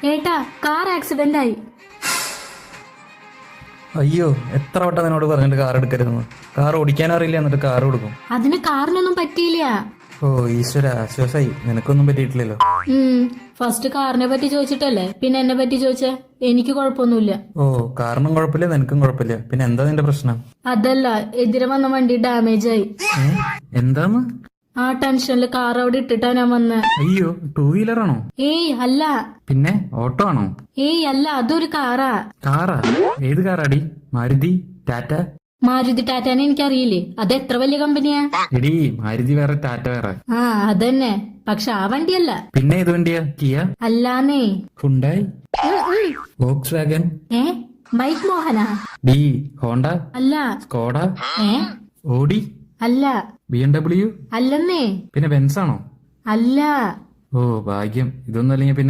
ഏട്ടാ, car accident ആയി. അയ്യോ, എത്ര വട്ടം നിന്നോട് പറഞ്ഞിട്ട് കാർ എടുക്കരുതെന്ന്. കാർ ഓടിക്കാൻ അറിയില്ല, എന്നിട്ട് കാർ കൊടുക്കും. അതിന് കാറിനൊന്നും പറ്റിയില്ല. ഓ ഈശ്വര, ആശ്വാസായി. നിനക്കൊന്നും പറ്റിയിട്ടില്ലല്ലോ. ഫസ്റ്റ് കാറിനെ പറ്റി ചോദിച്ചിട്ടല്ലേ പിന്നെ എന്നെ പറ്റി ചോദിച്ചേ. എനിക്ക് കുഴപ്പമൊന്നുമില്ല. ഓ, കാറിനും കുഴപ്പമില്ല, നിനക്കും കുഴപ്പമില്ല. പിന്നെ എന്താ നിന്റെ പ്രശ്നം? അതല്ല, എതിരെ വന്ന വണ്ടി ഡാമേജ് ആയി. എന്താന്ന്? ആ ടെൻഷനില് കാർ അവിടെ ഇട്ടിട്ടാ ഞാൻ വന്നെ. അയ്യോ, ടൂ വീലർ ആണോ? ഏയ് അല്ല. പിന്നെ ഓട്ടോ ആണോ? ഏയ് അല്ല, അതൊരു കാറാ. കാറാ? ഏത് കാറാടി? മാരുതി, ടാറ്റ? മാരുതി ടാറ്റാനെ എനിക്കറിയില്ലേ. അത് എത്ര വലിയ കമ്പനിയാ. എടി, മാരുതി വേറെ, ടാറ്റ വേറെ. ആ അതന്നെ, പക്ഷെ ആ വണ്ടിയല്ല. പിന്നെ ഏത് വണ്ടിയാ? കിയ? അല്ലാന്നേ. ഹുണ്ടായി? Volkswagen? ബൈക്ക് മോഹനാ? ഡി ഹോണ്ട? അല്ല. സ്കോഡ? ഓഡി? അല്ല. BMW? അല്ലെന്നേ. പിന്നെ ബെൻസ് ആണോ? അല്ല. ഓ ഭാഗ്യം, ഇതൊന്നും അല്ലെങ്കിൽ പിന്നെ